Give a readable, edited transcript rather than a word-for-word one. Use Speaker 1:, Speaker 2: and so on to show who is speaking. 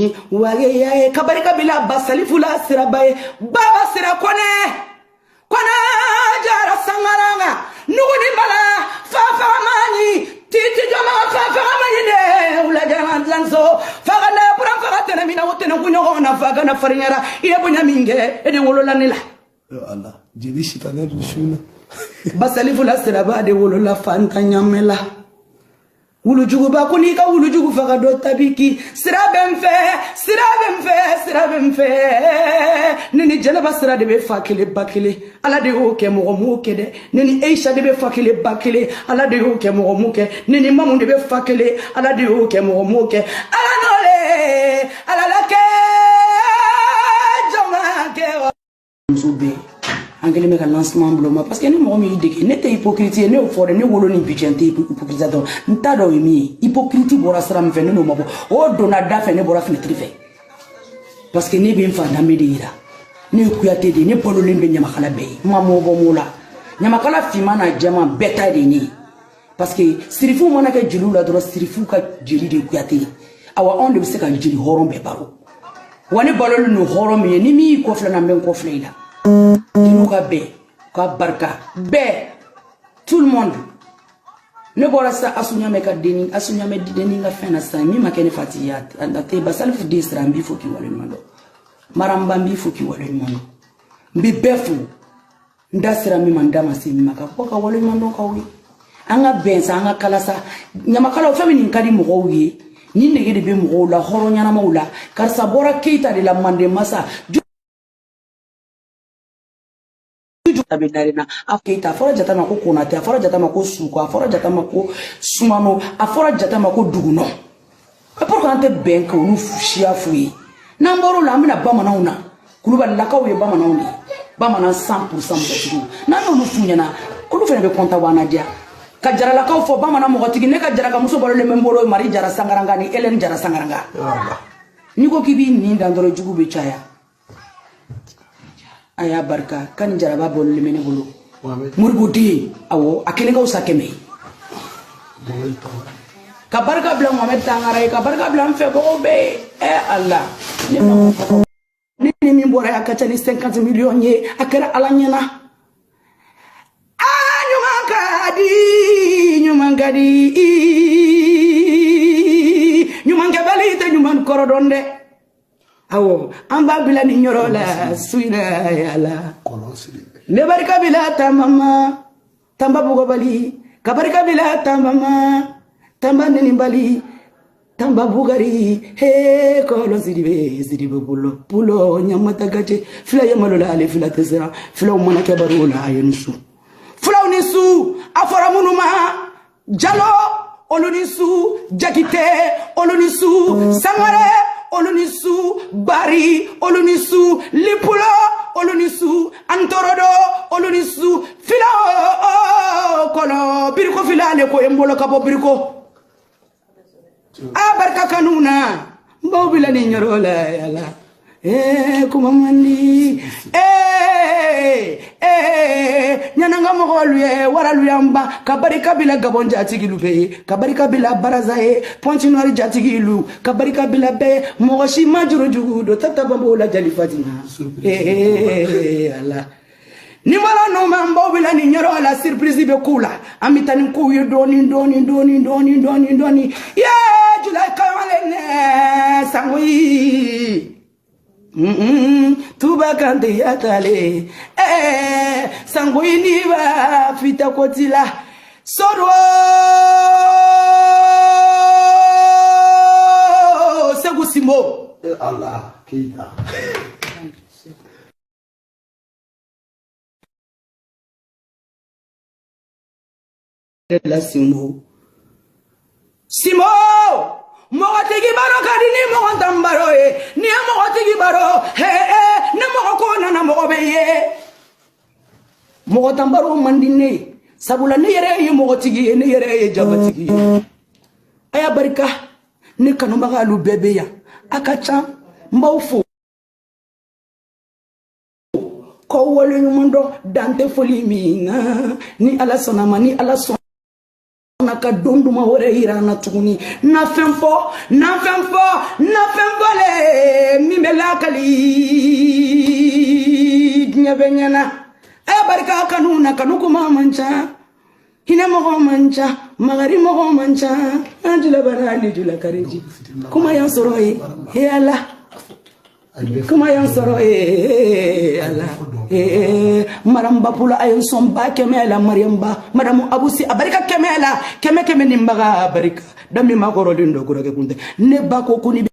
Speaker 1: ni wage ya kabarika bila basali fula sirabaye baba sira kwana jara sangaranga nuguni bala fafa mani titi jama fafa mani de ula jama lanzo faga na pura faga tena mina wotena kunyo na faga na farinyara ile bunya minge ede wolola nila
Speaker 2: ya Allah jeli shitana dushuna
Speaker 1: basali fula siraba de wolola fanta nyamela wulu jugu ba kunika wulu jugu faga do tabiki sirabem fe nini janaba sira de be fakile bakile ala de o ke mo muke de nini Aisha de be fakile bakile ala de o ke mo muke nini mamu de be fakile ala de o ke mo muke ala nole ala la ke jama ke zube angeli me ka lancement bloma parce que ne mo mi deke ne te hypocrite ne o fore ne wolo ni bijente hypocrite do nta do mi hypocrite bora sara me fe ne no mabo o dona da fe ne bora fenêtre fe parce que ne be mfa na medira ne kuyate de ne polo lembe nyamakala be mamo bo mula nyamakala fima na jama beta de ni parce que sirifu mona ka jilu la dro sirifu ka jili de kuyate awa on de se ka jili horon be baro wani balolu no horon me ni mi ko fla na men ko fla ila Dinuka be, ka barka, be, tout le monde. Ne bora sa asunya me ka deni, asunya me deni nga fena sa mi makene fatiyat. Andate basal fu disra mbi foki wale mando. Maramba mbi foki wale mando. Mbi befu. Ndasira mi mandama si mi maka poka wale mando ka wi. Anga bensa anga kalasa. Nyamakala o femi ni nkadi mo wi. Ni nege de be mo la horo nyana maula. Karsa bora keita de la mande masa. Tabenarina afkeita afora jata mako konate afora jata mako suko afora jata mako sumano afora jata mako duguno apor kante benka unu fushia fuyi namboro la mina bamana una kuluba lakaw ye bamana undi bamana 100% mutatu na unu funyana kulu fene be konta wana dia ka jara lakaw fo bamana mo gotigi ne ka jara ka muso bolo le memboro mari jara sangaranga ni elen jara sangaranga ni ko kibi ni ndandoro jugu be chaya aya barka kan jaraba bol limene bulu murbudi awo akene ko sakeme ka barka bla Mohamed Tangara ka barka bla mfe ko be Allah ni mi mbora akacha ni 50 millions ye akara alanyana nyumangadi te nyuman korodonde awo amba bila ni nyorola suina yala ne barika bila tamama tamba bugo bali kabarika bila tamama tamba neni bali tamba bugari he kolo zidibe pulo nyamata gaje fila yamalola ale fila tesera fila umana kabarula ayensu fila unisu afara munuma jalo olunisu jakite olunisu samare olunisu bari olunisu lipulo olunisu antorodo olunisu fila kono biriko fila le ko embolo kabo biriko abarka kanuna mbobila ni nyorola yala kumamani nyananga mogolwe waralu yamba kabarika bila gabon jatigilu be kabarika bila barazae pontinori jatigilu kabarika bila be mogoshi majuro jugudo tata bambo la jalifatina ala ni mala no mambo bila ni nyoro la surprise be kula amitani ku yodoni doni julai kawale sangwi tuba kante yatale sanguini ba fita kotila soro segusimo
Speaker 2: Allah kita
Speaker 1: la simo Mogotigi baro kadini mogotambaro ni mogotigi baro ne mogokona na mogobeye mogotambaro mandine sabula ne yere ye mogotigi ne yere ye jabatigi aya barika ne kanomba lu bebeya akacha mbawfo ko wole nyumondo dante foli minga ni ala sonama ni ala son naka donduma hore hirana tuguni na femfo le kali nyabenyana aya barika kanuna kanukuma mancha hina mo mancha magari mo mancha anjula barali jula kareji kuma yan soro e Allah kuma yan soro Allah maramba pula ayon somba kemela mariamba madamu abusi abarika kemela keme nimbaga barika dami magoro lindo kurake kunte ne bako kuni